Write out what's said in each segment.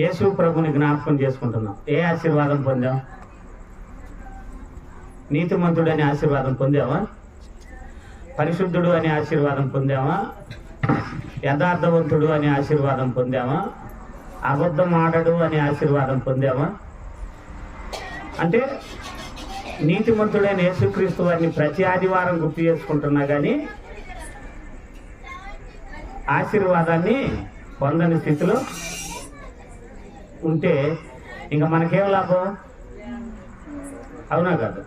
యేసు ప్రభుని జ్ఞాపకం చేసుకుంటున్నాం. ఏ ఆశీర్వాదం పొందాం? నీతిమంతుడు అనే ఆశీర్వాదం పొందావా? పరిశుద్ధుడు అనే ఆశీర్వాదం పొందామా? యథార్థవంతుడు అనే ఆశీర్వాదం పొందామా? అబద్ధం ఆడడు అనే ఆశీర్వాదం పొందామా? అంటే నీతిమంతుడైన యేసుక్రీస్తు వారిని ప్రతి ఆదివారం గుర్తు చేసుకుంటున్నా కానీ ఆశీర్వాదాన్ని పొందని స్థితిలో ఉంటే ఇంకా మనకేం లాభం? అవునా కాదు?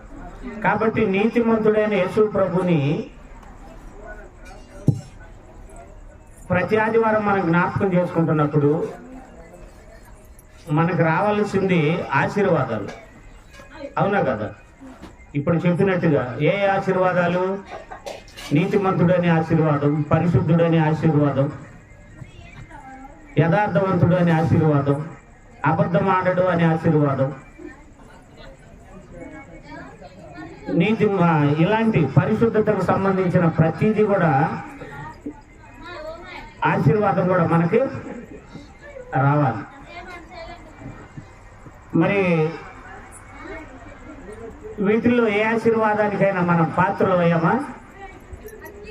కాబట్టి నీతిమంతుడైన యేసు ప్రభుని ప్రతి ఆదివారం మనం జ్ఞాపకం చేసుకుంటున్నప్పుడు మనకు రావాల్సింది ఆశీర్వాదాలు. అవునా కదా? ఇప్పుడు చెప్పినట్టుగా ఏ ఆశీర్వాదాలు? నీతిమంతుడనే ఆశీర్వాదం, పరిశుద్ధుడనే ఆశీర్వాదం, యథార్థవంతుడు అనే ఆశీర్వాదం, అబద్ధం ఆడడు అనే ఆశీర్వాదం, నీతి, ఇలాంటి పరిశుద్ధతకు సంబంధించిన ప్రతిదీ కూడా ఆశీర్వాదం కూడా మనకి రావాలి. మరి వీటిల్లో ఏ ఆశీర్వాదానికైనా మనం పాత్రలు అయ్యామా?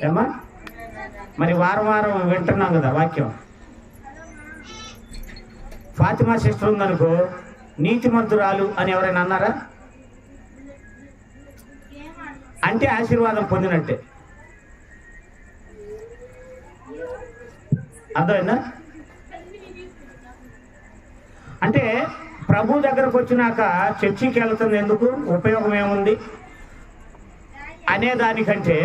ఏమా? మరి వారం వారం వింటున్నాం కదా వాక్యం. ఫాతిమా సిస్టర్ ఉందనుకో, నీతిమంతురాలు అని ఎవరైనా అన్నారా? అంటే ఆశీర్వాదం పొందినట్టే. అర్థమైందా? అంటే ప్రభు దగ్గరకు వచ్చినాక చర్చికి వెళ్తుంది ఎందుకు? ఉపయోగం ఏముంది అనే దానికంటే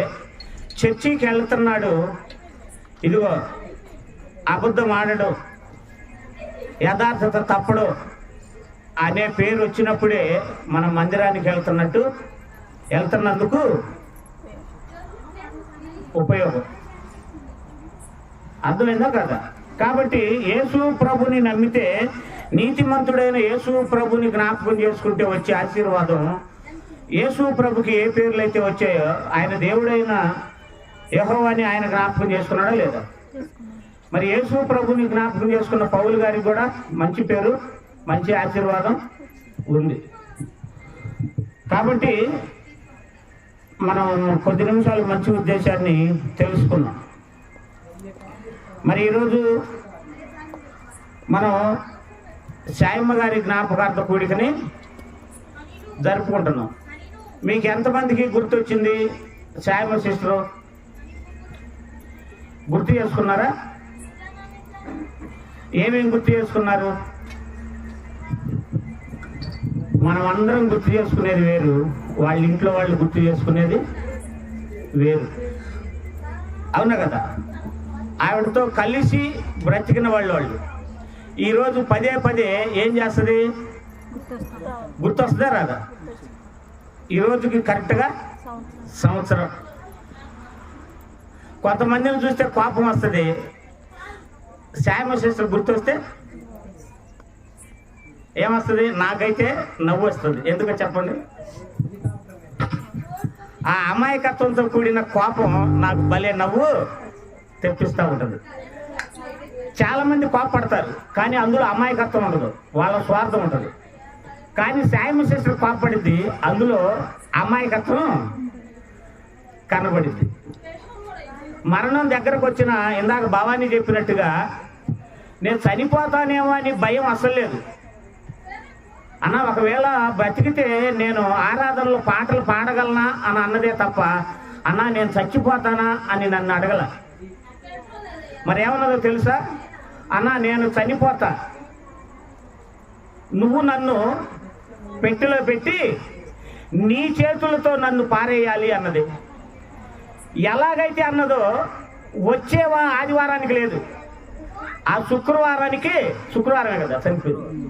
చర్చికి వెళ్తున్నాడు, ఇదిగో అబద్ధం ఆడడు, యథార్థత తప్పడు అనే పేరు వచ్చినప్పుడే మనం మందిరానికి వెళ్తున్నందుకు ఉపయోగం. అర్థమైందా కదా? కాబట్టి యేసు ప్రభుని నమ్మితే, నీతిమంతుడైన యేసు ప్రభుని జ్ఞాపకం చేసుకుంటే వచ్చే ఆశీర్వాదం, యేసు ప్రభుకి ఏ పేర్లు అయితే వచ్చాయో, ఆయన దేవుడైన యెహోవాని ఆయన జ్ఞాపకం చేసుకున్నాడా లేదా? మరి యేసు ప్రభుని జ్ఞాపకం చేసుకున్న పౌలు గారికి కూడా మంచి పేరు, మంచి ఆశీర్వాదం ఉంది. కాబట్టి మనం కొద్ది నిమిషాలు మంచి ఉద్దేశాన్ని తెలుసుకున్నాం. మరి ఈరోజు మనం శాయమ్మ గారి జ్ఞాపకార్థ కూడికని జరుపుకుంటున్నాం. మీకు ఎంతమందికి గుర్తొచ్చింది శాయమ్మ సిస్టర్? గుర్తు చేసుకున్నారా? ఏమేమి గుర్తు చేసుకున్నారు? మనం అందరం గుర్తు చేసుకునేది వేరు, వాళ్ళ ఇంట్లో వాళ్ళు గుర్తు చేసుకునేది వేరు. అవునా కదా? ఆవిడతో కలిసి బ్రతికిన వాళ్ళు ఈరోజు పదే పదే ఏం చేస్తుంది? గుర్తొస్తుందా రాదా? ఈరోజుకి కరెక్ట్గా సంవత్సరం. కొంతమందిని చూస్తే కోపం వస్తుంది, శాయమ్మ సిస్టర్ గుర్తొస్తే ఏమొస్తుంది? నాకైతే నవ్వు వస్తుంది. ఎందుకో చెప్పండి? ఆ అమాయకత్వంతో కూడిన కోపం నాకు భలే నవ్వు తెప్పిస్తూ ఉంటుంది. చాలా మంది కోపపడతారు, కానీ అందులో అమాయకత్వం ఉండదు, వాళ్ళ స్వార్థం ఉంటుంది. కానీ శాయమ్మ సిస్టర్ కోపపడింది, అందులో అమాయకత్వం కనబడింది. మరణం దగ్గరకు వచ్చిన, ఇందాక భవానీ చెప్పినట్టుగా, నేను చనిపోతానేమో అని భయం అసలు లేదు అన్న. ఒకవేళ బ్రతికితే నేను ఆరాధనలో పాటలు పాడగలనా అని అన్నదే తప్ప, అన్న నేను చచ్చిపోతానా అని నన్ను అడగల. మరి ఏమన్నదో తెలుసా? అన్న నేను చనిపోతా, నువ్వు నన్ను పెట్టెలో పెట్టి నీ చేతులతో నన్ను పారేయాలి అన్నది. ఎలాగైతే అన్నదో వచ్చేవా ఆదివారానికి లేదు, ఆ శుక్రవారమే కదా చనిపోయింది,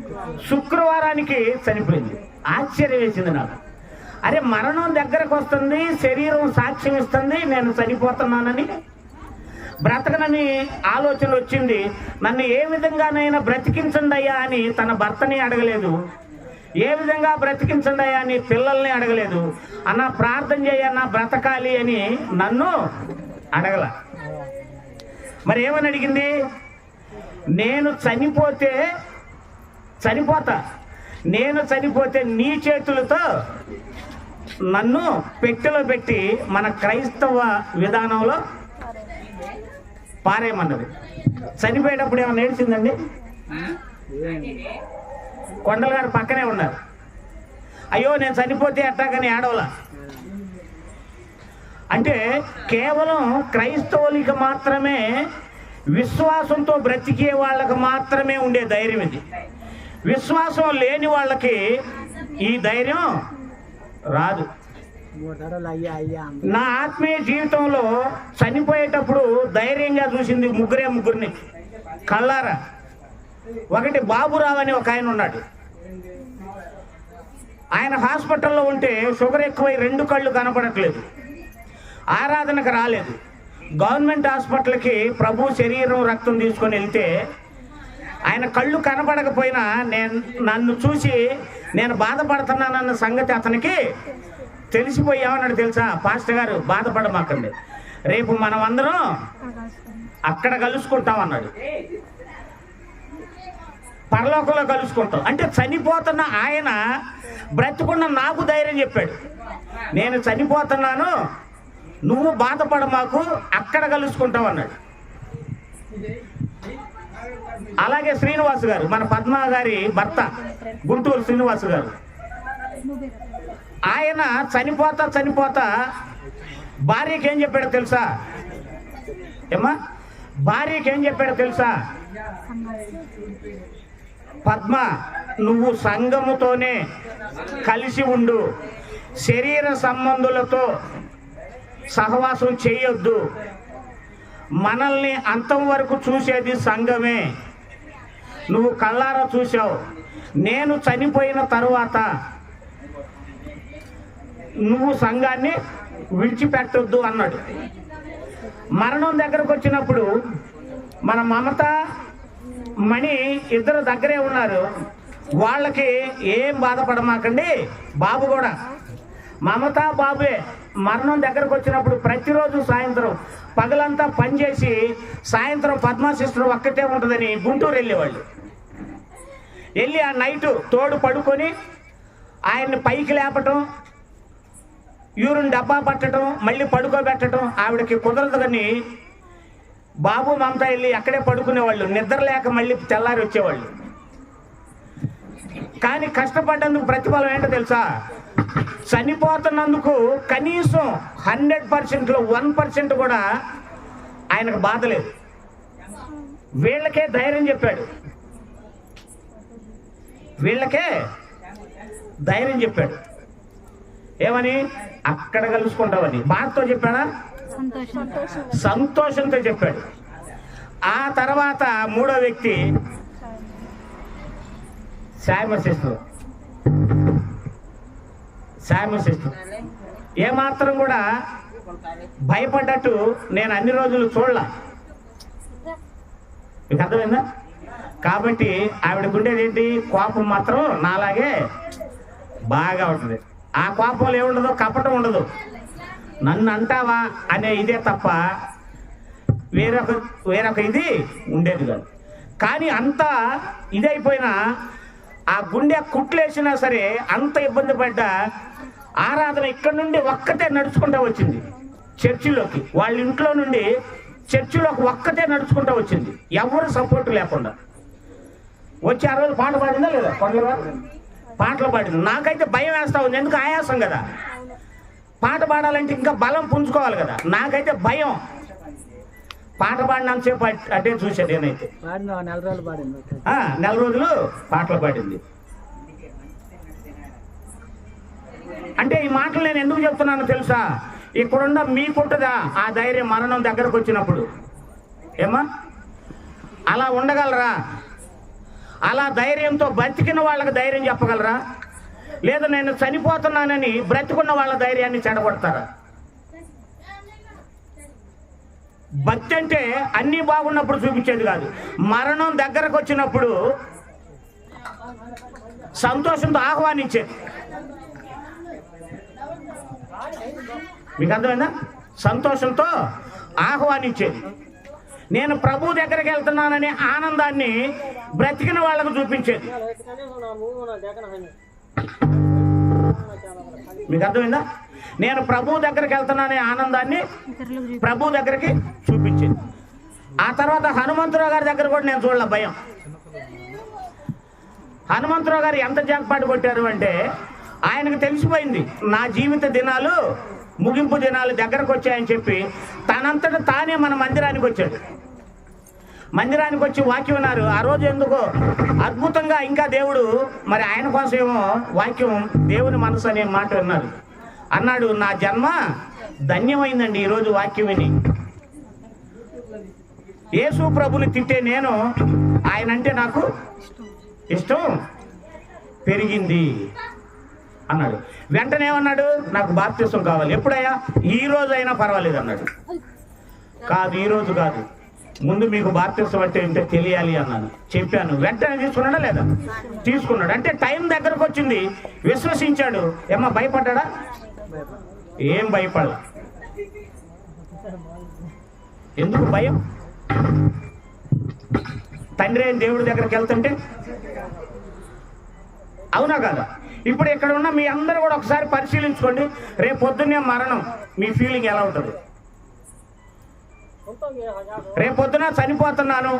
శుక్రవారానికి చనిపోయింది. ఆశ్చర్యం వేసింది నాకు. అరే మరణం దగ్గరకు వస్తుంది, శరీరం సాక్ష్యం ఇస్తుంది నేను చనిపోతున్నానని, బ్రతకనని ఆలోచన వచ్చింది. నన్ను ఏ విధంగానైనా బ్రతికించండి అయ్యా అని తన భర్తని అడగలేదు, ఏ విధంగా బ్రతికించండి అయ్యా అని పిల్లల్ని అడగలేదు, అన్న ప్రార్థన చేయన్నా బ్రతకాలి అని నన్ను అడగల. మరి ఏమని అడిగింది? నేను చనిపోతే నీ చేతులతో నన్ను పెట్టెలో పెట్టి మన క్రైస్తవ విధానంలో పారేయమన్నది. చనిపోయేటప్పుడు ఏమన్నా ఏడ్చిందండి? కొండల గారు పక్కనే ఉన్నారు. అయ్యో నేను చనిపోతే అట్టాగని ఏడవలా. అంటే కేవలం క్రైస్తవులకి మాత్రమే, విశ్వాసంతో బ్రతికే వాళ్ళకి మాత్రమే ఉండే ధైర్యం ఇది. విశ్వాసం లేని వాళ్ళకి ఈ ధైర్యం రాదు. నా ఆత్మీయ జీవితంలో చనిపోయేటప్పుడు ధైర్యంగా చూసింది ముగ్గురిని కళ్ళారా. ఒకటి బాబురావు అని ఒక ఆయన ఉన్నాడు. ఆయన హాస్పిటల్లో ఉంటే షుగర్ ఎక్కువై 2 కళ్ళు కనపడట్లేదు, ఆరాధనకు రాలేదు. గవర్నమెంట్ హాస్పిటల్కి ప్రభు శరీరం రక్తం తీసుకొని వెళ్తే ఆయన కళ్ళు కనపడకపోయినా నన్ను చూసి నేను బాధపడుతున్నానన్న సంగతి అతనికి తెలిసిపోయామన్నాడు. తెలుసా, పాస్టర్ గారు బాధపడమాకండి, రేపు మనం అందరం అక్కడ కలుసుకుంటాం అన్నాడు. పరలోకంలో కలుసుకుంటాం. అంటే చనిపోతున్న ఆయన బ్రతుకున్న నాకు ధైర్యం చెప్పాడు, నేను చనిపోతున్నాను, నువ్వు బాధపడ మాకు, అక్కడ కలుసుకుంటావు అన్నాడు. అలాగే శ్రీనివాస్ గారు, మన పద్మ గారి భర్త, గుంటూరు శ్రీనివాస్ గారు, ఆయన చనిపోతా భార్యకి ఏం చెప్పాడో తెలుసా? భార్యకి ఏం చెప్పాడో తెలుసా? పద్మ, నువ్వు సంఘముతోనే కలిసి ఉండు, శరీర సంబంధులతో సహవాసం చేయొద్దు, మనల్ని అంతం వరకు చూసేది సంఘమే, నువ్వు కళ్ళారా చూసావు, నేను చనిపోయిన తరువాత నువ్వు సంఘాన్ని విడిచిపెట్టొద్దు అన్నాడు. మరణం దగ్గరకు వచ్చినప్పుడు మన మమత మణి ఇద్దరు దగ్గరే ఉన్నారు. వాళ్ళకి ఏం బాధపడమాకండి. బాబు కూడా, మమత బాబే మరణం దగ్గరకు వచ్చినప్పుడు ప్రతిరోజు సాయంత్రం పగలంతా పనిచేసి సాయంత్రం పద్మా సిస్టర్ ఒక్కటే ఉంటుందని గుంటూరు వెళ్ళేవాళ్ళు. వెళ్ళి ఆ నైటు తోడు పడుకొని ఆయన్ని పైకి లేపటం, యూరిన్ డబ్బా పట్టడం, మళ్ళీ పడుకోబెట్టడం ఆవిడకి కుదరదు. కానీ బాబు మమత వెళ్ళి అక్కడే పడుకునేవాళ్ళు, నిద్ర లేక మళ్ళీ తెల్లారి వచ్చేవాళ్ళు. కానీ కష్టపడ్డందుకు ప్రతిఫలం ఏంటో తెలుసా? చనిపోతున్నందుకు కనీసం 100%లో 1% కూడా ఆయనకు బాధ లేదు. వీళ్ళకే ధైర్యం చెప్పాడు, ఏమని? అక్కడ కలుసుకుంటామని. బాధతో చెప్పాడా? సంతోషంతో చెప్పాడు. ఆ తర్వాత 3వ వ్యక్తి శామశిస్తు. ఏమాత్రం కూడా భయపడ్డట్టు నేను అన్ని రోజులు చూడలా. మీకు అర్థమైందా? కాబట్టి ఆవిడకు ఉండేది ఏంటి? కోపం మాత్రం నాలాగే బాగా ఉంటుంది. ఆ కోపంలో ఏముండదు, కపటం ఉండదు, నన్ను అంటావా అనే ఇదే తప్ప వేరొక ఇది ఉండేది కాదు. కానీ అంత ఇదైపోయినా ఆ గుండె కుట్లేసినా సరే అంత ఇబ్బంది పడ్డా ఆరాధన ఇక్కడ నుండి ఒక్కటే నడుచుకుంటూ వచ్చింది చర్చిలోకి. వాళ్ళ ఇంట్లో నుండి చర్చిలోకి ఒక్కటే నడుచుకుంటూ వచ్చింది, ఎవరు సపోర్ట్ లేకుండా వచ్చి. ఆ రోజు పాట పాడిందా లేదా? కొండగా పాటలు పాడింది. నాకైతే భయం వేస్తా ఉంది, ఎందుకు ఆయాసం కదా. పాట పాడాలంటే ఇంకా బలం పుంజుకోవాలి కదా. నాకైతే భయం. పాట పాడినంతసేపు అటే చూసాను నేనైతే. 4 రోజులు పాటలు పాడింది. అంటే ఈ మాటలు నేను ఎందుకు చెప్తున్నానో తెలుసా? ఇక్కడున్న మీకుంటుందా ఆ ధైర్యం మరణం దగ్గరకు వచ్చినప్పుడు? అలా ఉండగలరా? అలా ధైర్యంతో బ్రతికిన వాళ్ళకి ధైర్యం చెప్పగలరా? లేదా నేను చనిపోతున్నానని బ్రతికున్న వాళ్ళ ధైర్యాన్ని చెడగొడతారా? భక్తి అంటే అన్నీ బాగున్నప్పుడు చూపించేది కాదు, మరణం దగ్గరకు వచ్చినప్పుడు సంతోషంతో ఆహ్వానించేది. మీకు అర్థమైందా? సంతోషంతో ఆహ్వానించేది. నేను ప్రభు దగ్గరికి వెళ్తున్నాననే ఆనందాన్ని బ్రతికిన వాళ్ళకు చూపించేది. మీకు అర్థమైందా? నేను ప్రభు దగ్గరికి వెళ్తున్నాననే ఆనందాన్ని ప్రభు దగ్గరికి చూపించేది. ఆ తర్వాత హనుమంతరావు గారి దగ్గర కూడా నేను చూడలే భయం. హనుమంతరావు గారు ఎంత జాగ్పాటు కొట్టారు అంటే, ఆయనకు తెలిసిపోయింది నా జీవిత దినాలు ముగింపు దినాలు దగ్గరకు వచ్చాయని చెప్పి తనంతట తానే మన మందిరానికి వచ్చాడు. మందిరానికి వచ్చి వాక్యం విన్నారు. ఆ రోజు ఎందుకో అద్భుతంగా ఇంకా దేవుడు మరి ఆయన కోసం ఏమో వాక్యం దేవుని మనసు అనే మాట విన్నారు. అన్నాడు, నా జన్మ ధన్యమైందండి ఈరోజు వాక్యం విని. యేసు ప్రభుని తిట్టే నేను ఆయన అంటే నాకు ఇష్టం పెరిగింది అన్నాడు. వెంటనే ఏమన్నాడు, నాకు బాప్తిసం కావాలి. ఎప్పుడయ్యా? ఈ రోజు అయినా పర్వాలేదు అన్నాడు. కాదు, ఈ రోజు కాదు, ముందు మీకు బాప్తిసం అంటే ఏంటో తెలియాలి అన్నాను. చెప్పాను. వెంటనే తీసుకున్నాడా లేదా? తీసుకున్నాడు. అంటే టైం దగ్గరకు వచ్చింది, విశ్వసించాడు. ఏమ్మా భయపడ్డా? ఏం భయపడలా. ఎందుకు భయం? తండ్రి అయిన దేవుడి దగ్గరికి వెళ్తుంటే అవునా కాదా? ఇప్పుడు ఇక్కడ ఉన్న మీ అందరూ కూడా ఒకసారి పరిశీలించుకోండి. రేపు పొద్దున్నే మరణం, మీ ఫీలింగ్ ఎలా ఉంటుంది? రేపొద్దున చనిపోతున్నాను,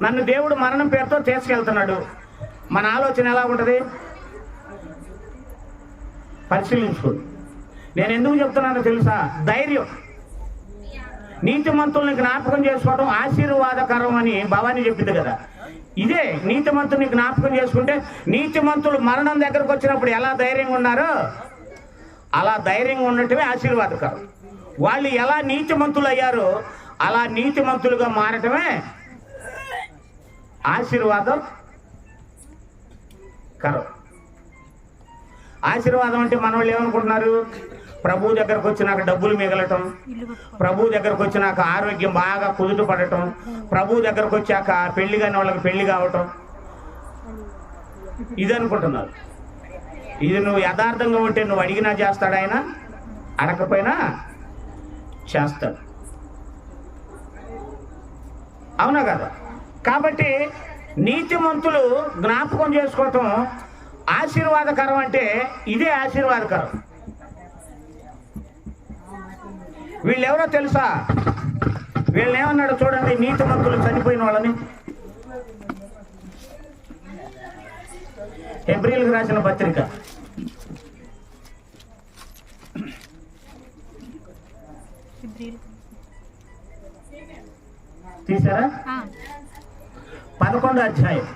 నన్ను దేవుడు మరణం పేరుతో తీసుకెళ్తున్నాడు, మన ఆలోచన ఎలా ఉంటుంది? పరిశీలించుకోండి. నేను ఎందుకు చెప్తున్నానో తెలుసా? ధైర్యం. నీతిమంతుల్ని జ్ఞాపకం చేసుకోవడం ఆశీర్వాదకరం అని భవానీ చెప్పింది కదా. ఇదే నీతిమంతుని జ్ఞాపకం చేసుకుంటే, నీతిమంతులు మరణం దగ్గరకు వచ్చినప్పుడు ఎలా ధైర్యంగా ఉన్నారో అలా ధైర్యంగా ఉండటమే ఆశీర్వాదకరం. వాళ్ళు ఎలా నీతిమంతులు అయ్యారో అలా నీతిమంతులుగా మారటమే ఆశీర్వాదం కరం. ఆశీర్వాదం అంటే మన వాళ్ళు ఏమనుకుంటున్నారు? ప్రభు దగ్గరకు వచ్చినాక డబ్బులు మిగలటం, ప్రభు దగ్గరకు వచ్చినాక ఆరోగ్యం బాగా కుదుట పడటం, ప్రభు దగ్గరకు వచ్చాక పెళ్లి కాని వాళ్ళకి పెళ్లి కావటం, ఇది అనుకుంటున్నారు. ఇది నువ్వు యథార్థంగా ఉంటే నువ్వు అడిగినా చేస్తాడు ఆయన, అడగకపోయినా చేస్తాడు. అవునా కదా? కాబట్టి నీతిమంతులు జ్ఞాపకం చేసుకోవటం ఆశీర్వాదకరం. అంటే ఇదే ఆశీర్వాదకరం. వీళ్ళెవరో తెలుసా? వీళ్ళని ఏమన్నాడు చూడండి, నీతిమంతులు చనిపోయిన వాళ్ళని. హెబ్రీయులకు రాసిన పత్రిక తీసారా? 11వ అధ్యాయం.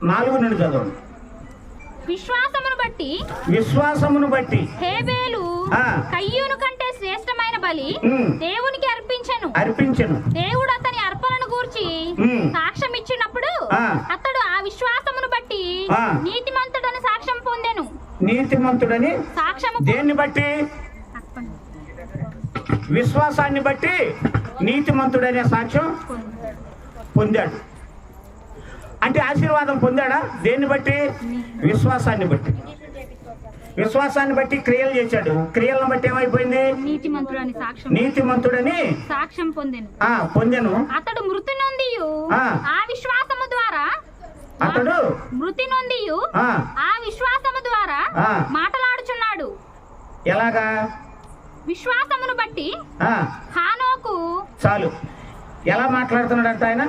నాలుగు నుండి చదవండి. విశ్వాసమును బట్టి హేబేలు కయ్యూను కంటే శ్రేష్టమైన బలి దేవునికి అర్పించెను. దేవుడు అతని అర్పణను గూర్చి సాక్ష్యం ఇచ్చినప్పుడు అతడు ఆ విశ్వాసమును బట్టి నీతిమంతుడని సాక్ష్యం పొందెను. నీతిమంతుడని సాక్ష్యం దేన్ని బట్టి? విశ్వాసాన్ని బట్టి నీతిమంతుడనే సాక్ష్యం పొందాడు. అంటే ఆశీర్వాదం పొందాడా? దేన్ని బట్టి? విశ్వాసాన్ని బట్టి. విశ్వాసాన్ని బట్టి క్రియలు చేశాడు. క్రియలను బట్టి ఏమైపోయింది? నీతిమంతుడని సాక్ష్యం పొందెను. అతడు మృతి నొందియు ఆ విశ్వాసము ద్వారా ఆ విశ్వాసము ద్వారా మాట్లాడుచున్నాడు. ఎలాగా? విశ్వాసమును బట్టి హానోకు. చాలు. ఎలా మాట్లాడుతున్నాడంట ఆయన?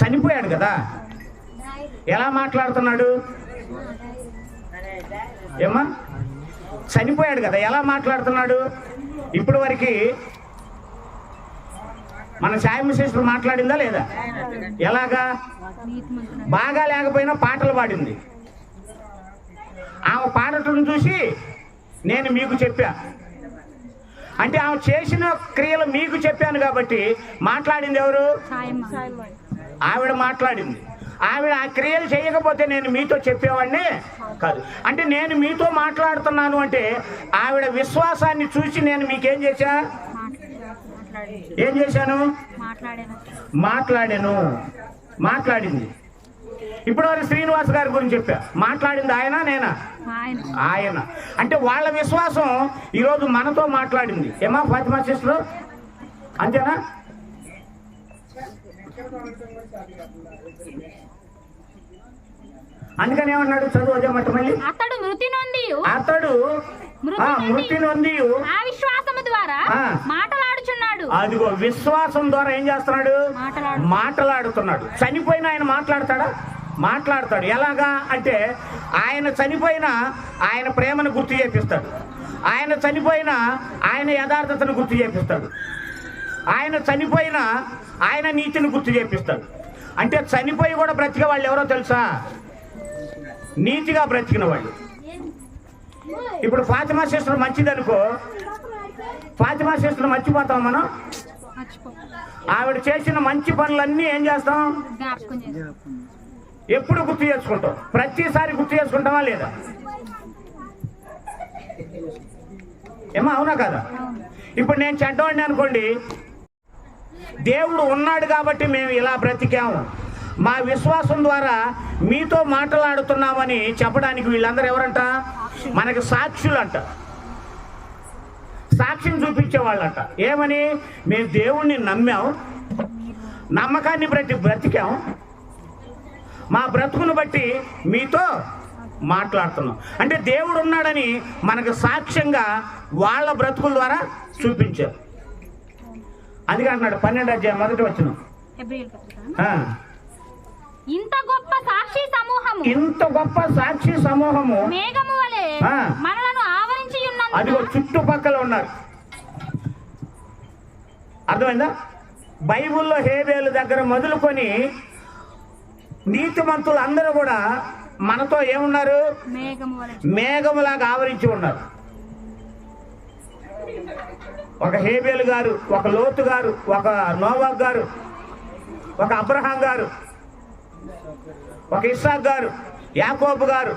చనిపోయాడు కదా. ఎలా మాట్లాడుతున్నాడు? ఏమ్మా? చనిపోయాడు కదా, ఎలా మాట్లాడుతున్నాడు? ఇప్పుడు వరకు మన సాయమ్మ సిస్టర్ మాట్లాడిందా లేదా? ఎలాగా? బాగా లేకపోయినా పాటలు పాడింది. ఆమె పాడటం చూసి నేను మీకు చెప్పా. అంటే ఆమె చేసిన క్రియలు మీకు చెప్పాను కాబట్టి మాట్లాడింది ఎవరు? ఆవిడ మాట్లాడింది. ఆవిడ ఆ క్రియలు చేయకపోతే నేను మీతో చెప్పేవాడిని కాదు. అంటే నేను మీతో మాట్లాడుతున్నాను అంటే ఆవిడ విశ్వాసాన్ని చూసి నేను మీకేం చేశా? ఏం చేశాను? మాట్లాడింది. ఇప్పుడు వారు శ్రీనివాస్ గారి గురించి చెప్పా, మాట్లాడింది ఆయన నేనా? ఆయన. అంటే వాళ్ళ విశ్వాసం ఈరోజు మనతో మాట్లాడింది. ఏమా ఫాతిమా సిస్టర్, అంతేనా? అందుకని ఏమన్నాడు? చదువు అదేమట మళ్ళీ. అతడు మృతి నొంది విశ్వాసము ద్వారా మాట్లాడుచున్నాడు. అదిగో విశ్వాసం ద్వారా ఏం చేస్తున్నాడు? మాట్లాడుతున్నాడు. చనిపోయిన ఆయన మాట్లాడతాడా? మాట్లాడతాడు. ఎలాగా అంటే ఆయన చనిపోయిన ఆయన ప్రేమను గుర్తు చేపిస్తాడు. ఆయన చనిపోయిన ఆయన యథార్థతను గుర్తు చేపిస్తాడు. ఆయన చనిపోయిన ఆయన నీతిని గుర్తు చేపిస్తాడు. అంటే చనిపోయి కూడా బ్రతికే వాళ్ళు ఎవరో తెలుసా? నీతిగా బ్రతికిన వాళ్ళు. ఇప్పుడు ఫాతిమా సిస్టర్ మంచిదనుకో, ఫాతిమా సిస్టర్ మర్చిపోతాం మనం? ఆవిడ చేసిన మంచి పనులన్నీ ఏం చేస్తాం? ఎప్పుడు గుర్తు చేసుకుంటాం? ప్రతిసారి గుర్తు చేసుకుంటామా లేదా? ఏమో అవునా కదా? ఇప్పుడు నేను చెడ్డవాడిని అనుకోండి, దేవుడు ఉన్నాడు కాబట్టి మేము ఇలా బ్రతికాము, మా విశ్వాసం ద్వారా మీతో మాట్లాడుతున్నామని చెప్పడానికి వీళ్ళందరూ ఎవరంట? మనకి సాక్షులు అంట. సాక్ష్యం చూపించేవాళ్ళంట. ఏమని? మేము దేవుణ్ణి నమ్మాం, నమ్మకాన్ని బట్టి బ్రతికాం, మా బ్రతుకును బట్టి మీతో మాట్లాడుతున్నాం. అంటే దేవుడు ఉన్నాడని మనకు సాక్ష్యంగా వాళ్ళ బ్రతుకుల ద్వారా చూపించారు. అందుకే అంటున్నాడు 12వ అధ్యాయం 1వ వచనం, ఇంత గొప్ప సాక్షి సమూహము మేఘము వలె మనలను ఆవరించి ఉన్నందున. అదిగో చుట్టుపక్కల ఉన్నారు. అర్థమైందా? బైబిల్లో హేబేలు దగ్గర మొదలుకొని నీతిమంతులు అందరూ కూడా మనతో ఏమున్నారు? మేఘములాగా ఆవరించి ఉన్నారు. ఒక హేబేలు గారు, ఒక లోతు గారు, ఒక నోవాహు గారు, ఒక అబ్రహాం గారు, ఒక ఇస్సాకు గారు, యాకోబు గారు,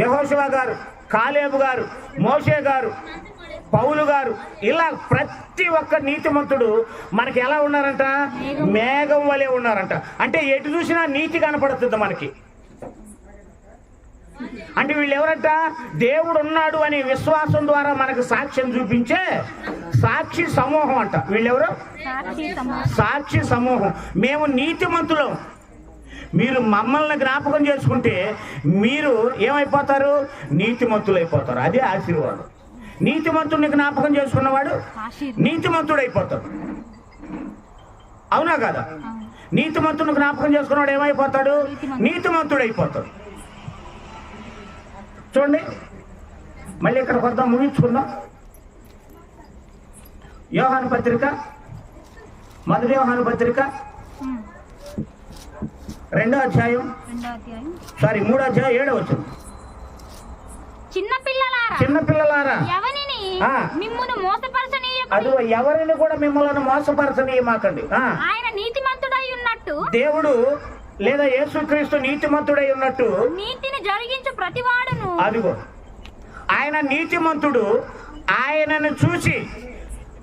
యెహోషువ గారు, కాలేబు గారు, మోషే గారు, పౌలు గారు, ఇలా ప్రతి ఒక్క నీతిమంతుడు మనకి ఎలా ఉన్నారంట? మేఘం వలె ఉన్నారంట. అంటే ఎటు చూసినా నీతి కనపడుతుంది మనకి. అంటే వీళ్ళు ఎవరంట? దేవుడు ఉన్నాడు అనే విశ్వాసం ద్వారా మనకు సాక్ష్యం చూపించే సాక్షి సమూహం అంట. వీళ్ళెవరు? సాక్షి సమూహం. మేము నీతిమంతులం. మీరు మమ్మల్ని జ్ఞాపకం చేసుకుంటే మీరు ఏమైపోతారు? నీతిమంతులు అయిపోతారు. అదే ఆశీర్వాదం. నీతిమంతుడిని జ్ఞాపకం చేసుకున్నవాడు నీతిమంతుడు అయిపోతాడు. అవునా కదా? నీతిమంతుడిని జ్ఞాపకం చేసుకున్నవాడు ఏమైపోతాడు? నీతిమంతుడు అయిపోతాడు. చూడండి, మళ్ళీ ఇక్కడ కొద్దాం, ముగించుకుందాం. యోహాను పత్రిక, మొదటి యోహాను పత్రిక 2వ అధ్యాయం 3వ అధ్యాయం 7వ వచనం. చిన్నపిల్లలారా అదిగో ఎవరిని కూడా మిమ్మల్ని మోసపరచనీయమాకండి. ఆయన నీతిమంతుడై ఉన్నట్టు, దేవుడు లేదా యేసుక్రీస్తు నీతిమంతుడై ఉన్నట్టు నీతిని జరిగించు ప్రతివాడును. అదిగో ఆయన నీతిమంతుడు. ఆయనను చూసి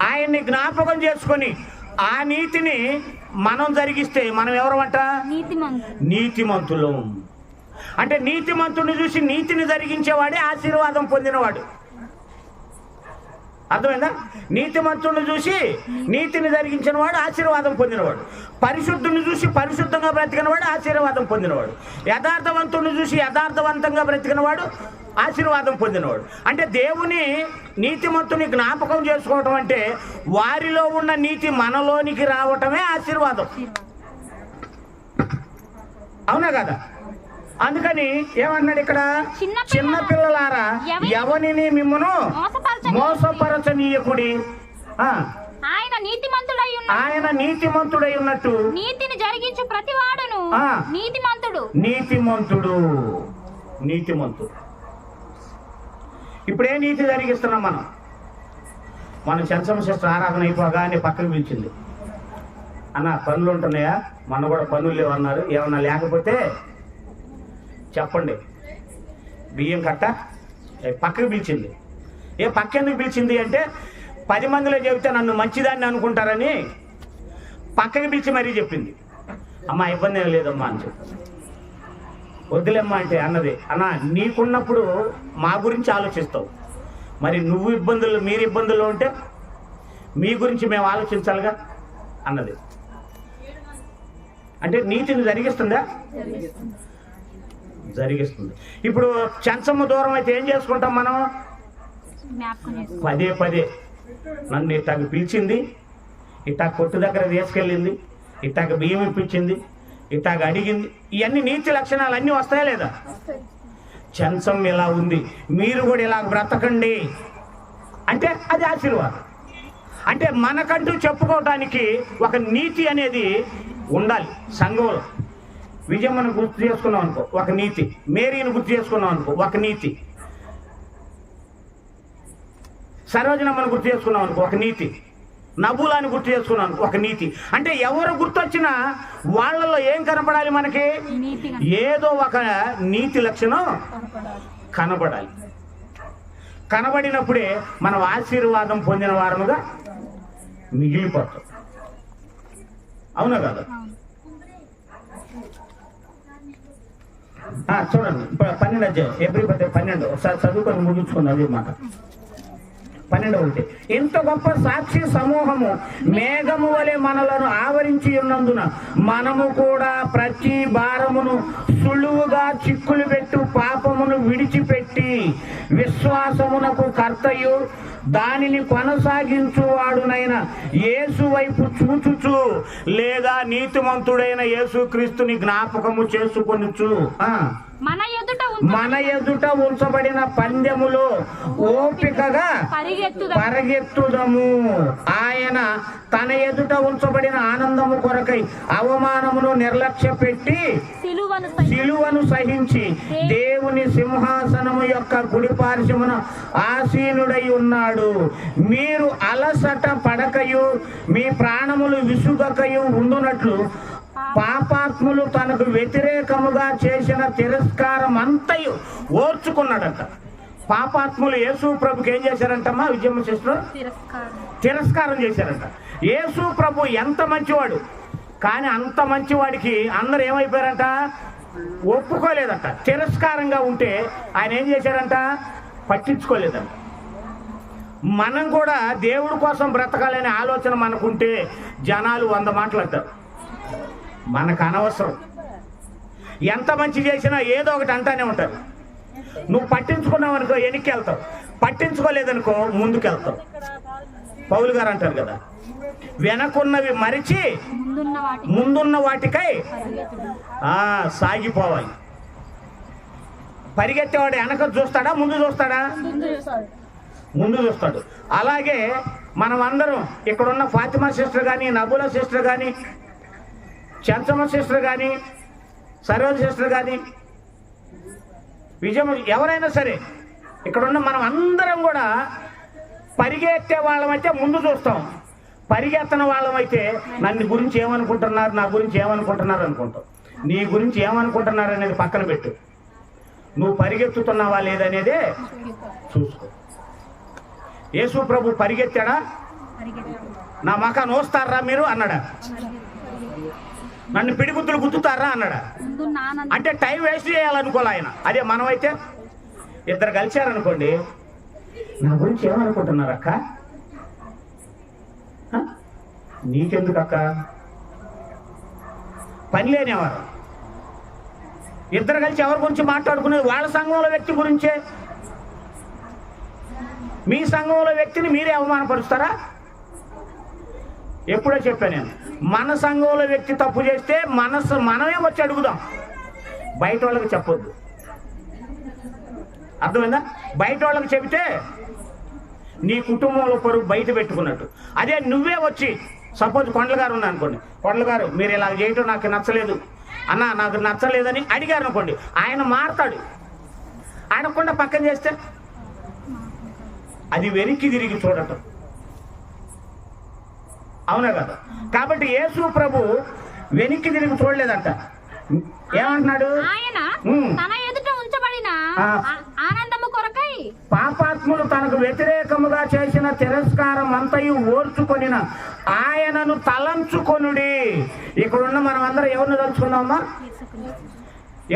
ఆయన్ని జ్ఞాపకం చేసుకొని ఆ నీతిని మనం జరిగిస్తే మనం ఎవరమంట? నీతిమంతులు. అంటే నీతిమంతుడిని చూసి నీతిని జరిగించేవాడే ఆశీర్వాదం పొందినవాడు. అర్థమైందా? నీతిమంతుడిని చూసి నీతిని జరిగించిన వాడు ఆశీర్వాదం పొందినవాడు. పరిశుద్ధుని చూసి పరిశుద్ధంగా బ్రతికినవాడు ఆశీర్వాదం పొందినవాడు. యథార్థవంతుడిని చూసి యథార్థవంతంగా బ్రతికినవాడు ఆశీర్వాదం పొందినవాడు. అంటే దేవుని నీతిమంతుని జ్ఞాపకం చేసుకోవటం అంటే వారిలో ఉన్న నీతి మనలోనికి రావటమే ఆశీర్వాదం. అవునా కదా? అందుకని ఏమన్నాడు ఇక్కడ? చిన్న పిల్లలారా ఎవరిని మిమ్మును మోసపరచనీయకుడి. ఆయన నీతిమంతుడై ఉన్నట్టు నీతిని జరిగించు ప్రతివాడును నీతిమంతుడు. ఇప్పుడే నీతి జరిగిస్తున్నాం మనం చెంచమ్మ సిస్టర్ ఆరాధన అయిపోగానే పక్కన పిలిచింది. అన్న పనులు ఉంటున్నాయా? మన కూడా పనులు లేవన్నారు. ఏమన్నా లేకపోతే చెప్పండి. బియ్యం కట్ట పక్కకు పిలిచింది. పక్కెందుకు పిలిచింది అంటే 10 మందిలో చెబితే నన్ను మంచిదాన్ని అనుకుంటారని పక్కకి పిలిచి మరీ చెప్పింది. అమ్మా ఇబ్బంది ఏం లేదమ్మా అని చెప్పి. వద్దులేమ్మా అంటే అన్నది, అన్న నీకున్నప్పుడు మా గురించి ఆలోచిస్తావు, మరి నువ్వు మీరు ఇబ్బందుల్లో ఉంటే మీ గురించి మేము ఆలోచించాలిగా అన్నది. అంటే నీతిని జరిగిస్తుందా? జరిగిస్తుంది. ఇప్పుడు చెంచమ్మ దూరం అయితే ఏం చేసుకుంటాం మనం? పదే పదే నన్ను ఇట్టాకు పిలిచింది, ఇట్టా కొట్టు దగ్గర తీసుకెళ్ళింది, ఇట్టాక బియ్యం ఇప్పించింది, ఇట్టాక అడిగింది. ఇవన్నీ నీతి లక్షణాలు అన్నీ వస్తాయా లేదా? చెంచం ఇలా ఉంది, మీరు కూడా ఇలా బ్రతకండి అంటే అది ఆశీర్వాదం. అంటే మనకంటూ చెప్పుకోవటానికి ఒక నీతి అనేది ఉండాలి సంఘంలో. విజయమ్మను గుర్తు చేసుకున్నాం అనుకో ఒక నీతి, మేరీని గుర్తు చేసుకున్నాం అనుకో ఒక నీతి, సరోజనమ్మను గుర్తు చేసుకున్నాం అనుకో ఒక నీతి, నబూలాని గుర్తు చేసుకున్నాను ఒక నీతి. అంటే ఎవరు గుర్తొచ్చినా వాళ్ళలో ఏం కనబడాలి? మనకి ఏదో ఒక నీతి లక్షణం కనబడాలి. కనబడినప్పుడే మనం ఆశీర్వాదం పొందిన వారముగా మిగిలిపోతాం. అవునా కదా? చూడండి 12 అధ్యాయం, ఏప్రిల్ 12 ఒకసారి చదువుకొని ముగించుకున్నది అదే మాట. 12 ఇంత గొప్ప సాక్షి సమూహము మేఘము వలె మనలను ఆవరించి ఉన్నందున మనము కూడా ప్రతి భారమును సులువుగా చిక్కులు పెట్టు పాపమును విడిచిపెట్టి విశ్వాసమునకు కర్తయు దానిని కొనసాగించువాడునైన యేసు వైపు చూచుచు లేదా నీతిమంతుడైన యేసుక్రీస్తుని జ్ఞాపకము చేసుకొనుచు మన ఎదుట ఉంచబడిన పందెములో ఓపికగా పరిగెత్తుదము. ఆయన తన ఎదుట ఉంచబడిన ఆనందము కొరకై అవమానమును నిర్లక్ష్య పెట్టి సిలువను సహించి దేవుని సింహాసనము యొక్క కుడిపార్శ్వమున ఆసీనుడై ఉన్నాడు. మీరు అలసట పడకయు మీ ప్రాణములు విసుగకయు ఉండునట్లు పాపాత్ములు తనకు వ్యతిరేకముగా చేసిన తిరస్కారం అంతయు ఓర్చుకున్నాడంట. పాపాత్ములు యేసు ప్రభుకి ఏం చేశారంటమ్మా విజయమ్మ సిస్టర్? తిరస్కారం చేశారంట. యేసు ప్రభు ఎంత మంచివాడు, కానీ అంత మంచివాడికి అందరు ఏమైపోయారంట? ఒప్పుకోలేదంట. తిరస్కారంగా ఉంటే ఆయన ఏం చేశారంట? పట్టించుకోలేదంట. మనం కూడా దేవుడి కోసం బ్రతకాలనే ఆలోచన మనకుంటే జనాలు 100 మాటలు అంటారు, మనకు అనవసరం. ఎంత మంచి చేసినా ఏదో ఒకటి అంటానే ఉంటారు. నువ్వు పట్టించుకున్నావు అనుకో వెనక్కి వెళ్తావు, పట్టించుకోలేదనుకో ముందుకెళ్తావు. పౌలు గారు అంటారు కదా, వెనకున్నవి మరిచి ముందున్న వాటికై సాగిపోవాలి. పరిగెత్తేవాడు వెనక చూస్తాడా ముందు చూస్తాడా? ముందు చూస్తాడు. అలాగే మనం అందరం ఇక్కడున్న ఫాతిమా సిస్టర్ కానీ, నబులా సిస్టర్ కానీ, చెంచమ్మ సిస్టర్ కానీ, సరోజ సిస్టర్ కానీ, విజయం ఎవరైనా సరే ఇక్కడున్న మనం అందరం కూడా పరిగెత్తే వాళ్ళమైతే ముందు చూస్తాం, పరిగెత్తన వాళ్ళమైతే నన్ను గురించి ఏమనుకుంటున్నారు, నా గురించి ఏమనుకుంటున్నారు అనుకుంటాం. నీ గురించి ఏమనుకుంటున్నారు అనేది పక్కన పెట్టు, నువ్వు పరిగెత్తుతున్నావా లేదనేదే చూసుకో. యేసు ప్రభు పరిగెత్తాడా? నా మకా నోస్తారా మీరు అన్నాడా? నన్ను పిడిగుద్దులు గుద్దుతారా అన్నాడా? అంటే టైం వేస్ట్ చేయాలనుకోలే ఆయన. అదే మనమైతే ఇద్దరు కలిశారనుకోండి, నా గురించి ఏమనుకుంటున్నారు అక్క, నీకెందుకు అక్క, పని లేనివారు. ఇద్దరు కలిసి ఎవరి గురించి మాట్లాడుకునేది? వాళ్ళ సంఘంలో వ్యక్తి గురించే. మీ సంఘంలో వ్యక్తిని మీరే అవమానపరుస్తారా? ఎప్పుడో చెప్పాను నేను, మన సంఘంలో వ్యక్తి తప్పు చేస్తే మనమే వచ్చి అడుగుదాం, బయట వాళ్ళకి చెప్పొద్దు. అర్థమైందా? బయట వాళ్ళకి చెబితే నీ కుటుంబంలో పరువు బయట పెట్టుకున్నట్టు. అదే నువ్వే వచ్చి, సపోజ్ కొండల గారు ఉన్నా అనుకోండి, కొండల గారు మీరు ఇలా చేయటం నాకు నచ్చలేదు అన్న, నాకు నచ్చలేదని అడిగారు అనుకోండి, ఆయన మారతాడు. అడగకుండా పక్కన చేస్తే అది వెనక్కి తిరిగి చూడటం. అవునా కదా? కాబట్టి యేసు ప్రభు వెనక్కి తిరిగి చూడలేదంట. ఏమంటున్నాడు? ఆయన తన ఎదుట ఉంచబడిన ఆనందము కొరకై పాపాత్ములు తనకు వ్యతిరేకముగా చేసిన తిరస్కారం అంతయు ఓర్చుకొనిన ఆయనను తలంచుకొనుడి. ఇక్కడున్న మనం అందరం ఎవరిని తలుచుకుందామా?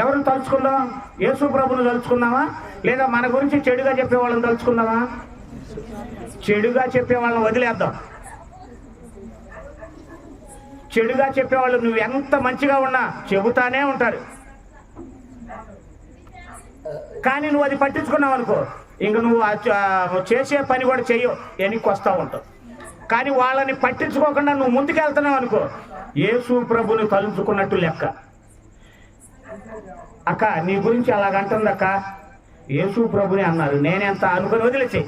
ఎవరిని తలుచుకుందాం? యేసు ప్రభుని తలుచుకుందామా, లేదా మన గురించి చెడుగా చెప్పే వాళ్ళని తలుచుకుందామా? చెడుగా చెప్పే వాళ్ళని వదిలేద్దాం. చెడుగా చెప్పేవాళ్ళు నువ్వు ఎంత మంచిగా ఉన్నా చెబుతానే ఉంటారు. కానీ నువ్వు అది పట్టించుకున్నావు అనుకో, ఇంక నువ్వు చేసే పని కూడా చెయ్యవు, వెనక్కి వస్తూ ఉంటావు. కానీ వాళ్ళని పట్టించుకోకుండా నువ్వు ముందుకెళ్తున్నావు అనుకో, యేసు ప్రభుని తలుచుకున్నట్టు లెక్క. అక్క నీ గురించి అలాగంటుంది అక్క, యేసు ప్రభుని అన్నారు, నేనెంత అనుకుని వదిలేసేయి.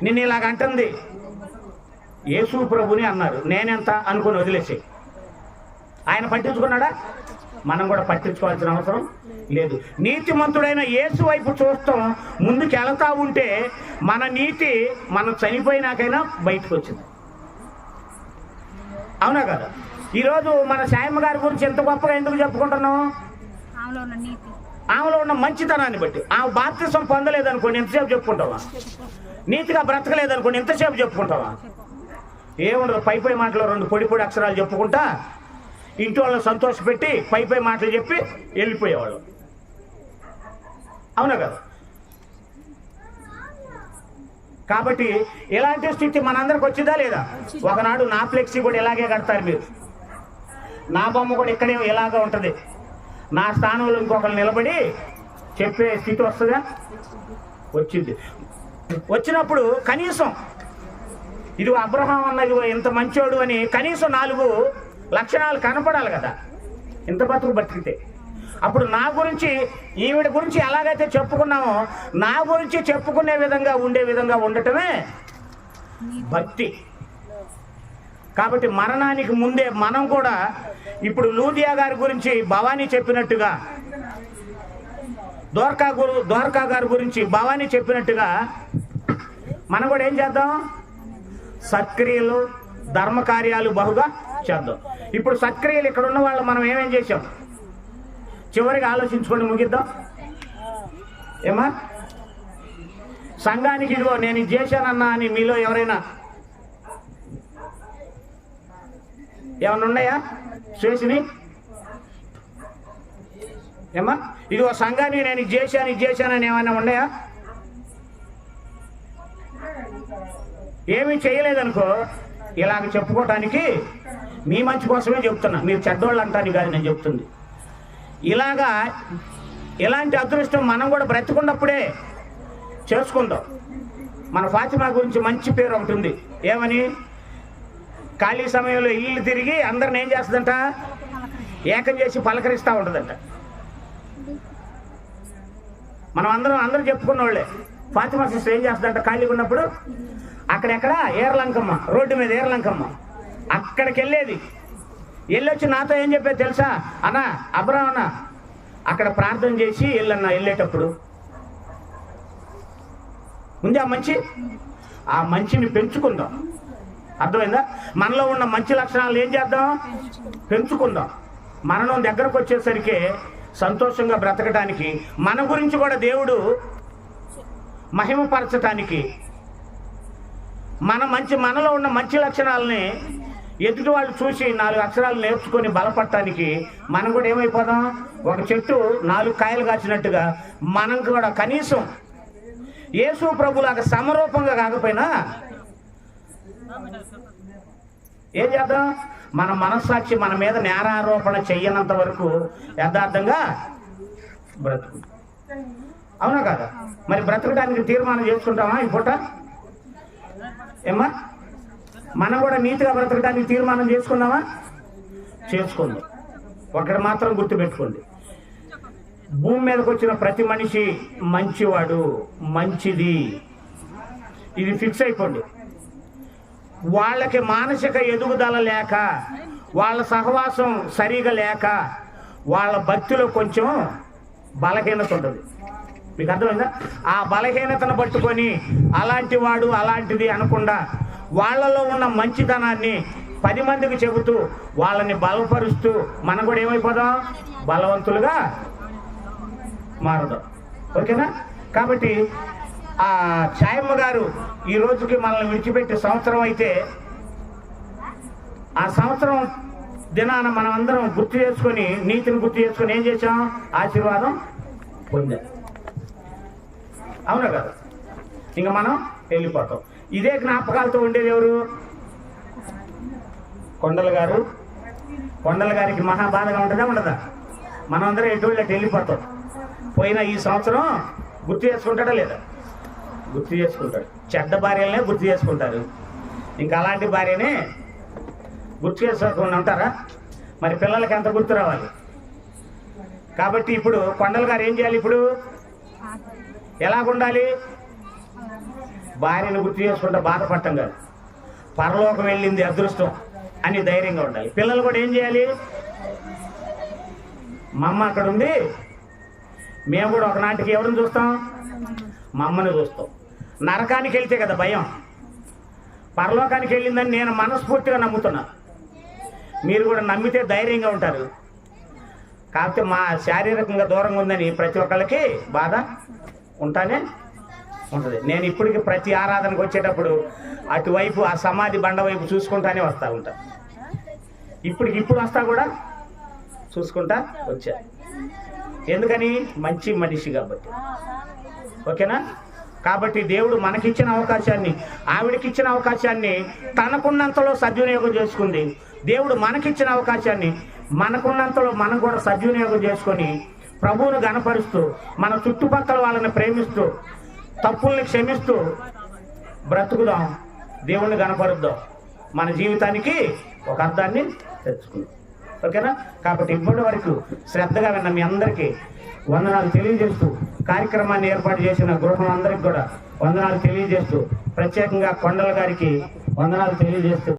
నిన్ను ఇలాగంటుంది, యేసు ప్రభుని అన్నారు, నేనెంత అనుకుని వదిలేసేయి. ఆయన పట్టించుకున్నాడా? మనం కూడా పట్టించుకోవాల్సిన అవసరం లేదు. నీతిమంతుడైన యేసు వైపు చూస్తాం, ముందుకు వెళతా ఉంటే మన నీతి మనం చనిపోయినాకైనా బయటకు వచ్చింది. అవునా కదా? ఈరోజు మన సాయమ్మ గారి గురించి ఎంత గొప్పగా ఎందుకు చెప్పుకుంటున్నాం? ఆమెలో ఉన్న మంచితనాన్ని బట్టి. ఆమె బాప్తిసం పొందలేదనుకోండి ఎంతసేపు చెప్పుకుంటావా? నీతిగా బ్రతకలేదనుకోండి ఎంతసేపు చెప్పుకుంటావా? ఏముండదు, పై మాటలు 2 పొడి అక్షరాలు చెప్పుకుంటా ఇంటి వాళ్ళని సంతోషపెట్టి పై మాటలు చెప్పి వెళ్ళిపోయేవాళ్ళు. అవునా కదా? కాబట్టి ఇలాంటి స్థితి మనందరికి వచ్చిందా లేదా? ఒకనాడు నా ఫ్లెక్సీ కూడా ఇలాగే కడతారు మీరు, నా బొమ్మ కూడా ఇక్కడే ఇలాగా ఉంటుంది. నా స్థానంలో ఇంకొకరు నిలబడి చెప్పే స్థితి వస్తుందా? వచ్చింది. వచ్చినప్పుడు కనీసం ఇది అబ్రహాం అన్నది ఎంత మంచోడు అని కనీసం 4 లక్షణాలు కనపడాలి కదా, ఇంత బతికితే. అప్పుడు నా గురించి, ఈవిడ గురించి ఎలాగైతే చెప్పుకున్నామో నా గురించి చెప్పుకునే విధంగా ఉండే విధంగా ఉండటమే భక్తి. కాబట్టి మరణానికి ముందే మనం కూడా ఇప్పుడు లూదియా గారి గురించి భవానీ చెప్పినట్టుగా, ద్వారకా గారి గురించి భవానీ చెప్పినట్టుగా మనం కూడా ఏం చేద్దాం? సత్క్రియలు, ధర్మకార్యాలు బహుగా చేద్దాం. ఇప్పుడు సత్క్రియలు ఇక్కడ ఉన్న వాళ్ళు మనం ఏమేం చేసాం? చివరిగా ఆలోచించుకొని ముగిద్దాం. ఏమా సంఘానికి ఇదిగో నేను ఇది చేశానన్నా అని మీలో ఎవరైనా ఏమన్నా ఉన్నాయా చేసిని? ఏమా ఇదిగో సంఘానికి నేను ఇది చేశానని ఏమైనా ఉన్నాయా? ఏమీ చేయలేదనుకో, ఇలాగ చెప్పుకోవటానికి మీ మంచి కోసమే చెప్తున్నా, మీరు చెడ్డోళ్ళు అంటాను కాదు నేను చెప్తుంది. ఇలాంటి అదృష్టం మనం కూడా బ్రతికున్నప్పుడే చేసుకుందాం. మన ఫాతిమా గురించి మంచి పేరు ఉంటుంది. ఏమని? ఖాళీ సమయంలో ఇల్లు తిరిగి అందరిని ఏం చేస్తుందంట? ఏకం చేసి పలకరిస్తూ ఉంటుందంట. మనం అందరూ చెప్పుకున్న వాళ్ళే. ఫాతిమా సిస్టర్ ఏం చేస్తుందంట? ఖాళీగా ఉన్నప్పుడు అక్కడెక్కడ ఏర్లంకమ్మ, రోడ్డు మీద ఏర్లంకమ్మ, అక్కడికి వెళ్ళొచ్చి నాతో ఏం చెప్పేది తెలుసా? అన్నా అబ్రహం అన్న అక్కడ ప్రార్థన చేసి వెళ్ళేటప్పుడు ఉంది ఆ మంచిని పెంచుకుందాం. అర్థమైందా? మనలో ఉన్న మంచి లక్షణాలు ఏం చేద్దాం? పెంచుకుందాం. మరణం దగ్గరకు వచ్చేసరికి సంతోషంగా బ్రతకడానికి, మన గురించి కూడా దేవుడు మహిమపరచటానికి, మనలో ఉన్న మంచి లక్షణాలని ఎదుటి వాళ్ళు చూసి 4 అక్షరాలు నేర్చుకొని బలపడటానికి మనం కూడా ఏమైపోదాం? ఒక చెట్టు 4 కాయలు కాచినట్టుగా మనం కూడా కనీసం యేసు ప్రభులాగా సమరూపంగా కాకపోయినా ఏం చేద్దాం? మన మనస్సాక్షి మన మీద నేరారోపణ చెయ్యనంత వరకు యథార్థంగా బ్రతుకు. అవునా కదా? మరి బ్రతకడానికి తీర్మానం చేసుకుంటామా ఈ పూట? ఏమ్మా మనం కూడా నీతిగా బ్రతకడానికి తీర్మానం చేసుకున్నామా? చేసుకుందాం. ఒకటి మాత్రం గుర్తుపెట్టుకోండి, భూమి మీదకి వచ్చిన ప్రతి మనిషి మంచివాడు, మంచిది. ఇది ఫిక్స్ అయిపోండి. వాళ్ళకి మానసిక ఎదుగుదల లేక, వాళ్ళ సహవాసం సరిగా లేక, వాళ్ళ భక్తిలో కొంచెం బలహీనత ఉంటుంది. మీకు అర్థమైందా? ఆ బలహీనతను పట్టుకొని అలాంటి వాడు అలాంటిది అనకుండా వాళ్ళలో ఉన్న మంచితనాన్ని 10 మందికి చెబుతూ వాళ్ళని బలపరుస్తూ మనం కూడా ఏమైపోదాం? బలవంతులుగా మారదాం. ఓకేనా? కాబట్టి ఆ ఛాయమ్మ గారు ఈ రోజుకి మనల్ని విడిచిపెట్టి సంవత్సరం అయితే ఆ సంవత్సరం దినాన మనం అందరం గుర్తు చేసుకొని, నీతిని గుర్తు చేసుకొని ఏం చేసాం? ఆశీర్వాదం పొందాం. అవునా కదా? ఇంకా మనం వెళ్ళిపోతాం. ఇదే జ్ఞాపకాలతో ఉండేది ఎవరు? కొండల గారు. కొండల గారికి మహాబాధగా ఉంటుందా ఉండదా? మనం అందరం ఎటువంటి వెళ్ళిపోతాం. పోయినా ఈ సంవత్సరం గుర్తు చేసుకుంటాడా లేదా? గుర్తు చేసుకుంటాడు. చెడ్డ భార్యలనే గుర్తు చేసుకుంటారు. ఇంకా అలాంటి భార్యనే గుర్తు చేసుకోకుండా ఉంటారా? మరి పిల్లలకి ఎంత గుర్తు రావాలి? కాబట్టి ఇప్పుడు కొండల గారు ఏం చేయాలి? ఇప్పుడు ఎలాగుండాలి? భార్యను గుర్తు చేసుకుంటే బాధపడటం కాదు, పరలోకం వెళ్ళింది అదృష్టం అని ధైర్యంగా ఉండాలి. పిల్లలు కూడా ఏం చేయాలి? మా అమ్మ అక్కడ ఉంది, మేము కూడా ఒకనాటికి ఎవరిని చూస్తాం? మా అమ్మని చూస్తాం. నరకానికి వెళ్తే కదా భయం, పరలోకానికి వెళ్ళిందని నేను మనస్ఫూర్తిగా నమ్ముతున్నా. మీరు కూడా నమ్మితే ధైర్యంగా ఉంటారు. కాకపోతే మా శారీరకంగా దూరంగా ఉందని ప్రతి ఒక్కళ్ళకి బాధ ఉంటానే ఉంటుంది. నేను ఇప్పటికి ప్రతి ఆరాధనకు వచ్చేటప్పుడు అటువైపు ఆ సమాధి బండ వైపు చూసుకుంటానే వస్తూ ఉంటా. ఇప్పుడు వస్తా కూడా చూసుకుంటా వచ్చా. ఎందుకని? మంచి మనిషి కాబట్టి. ఓకేనా? కాబట్టి దేవుడు మనకిచ్చిన అవకాశాన్ని, ఆవిడకిచ్చిన అవకాశాన్ని తనకున్నంతలో సద్వినియోగం చేసుకుంది. దేవుడు మనకిచ్చిన అవకాశాన్ని మనకున్నంతలో మనం కూడా సద్వినియోగం చేసుకొని ప్రభువును గణపరుస్తూ, మన చుట్టుపక్కల వాళ్ళని ప్రేమిస్తూ, తప్పుల్ని క్షమిస్తూ బ్రతుకుదాం, దేవుణ్ణి గణపరుద్దాం, మన జీవితానికి ఒక అర్థాన్ని తెచ్చుకుందాం. ఓకేనా? కాబట్టి ఇప్పటి వరకు శ్రద్ధగా విన్న మీ అందరికీ వందనాలు తెలియజేస్తూ, కార్యక్రమాన్ని ఏర్పాటు చేసిన గృహం అందరికి కూడా వందనాలు తెలియజేస్తూ, ప్రత్యేకంగా కొండల గారికి వందనాలు తెలియజేస్తూ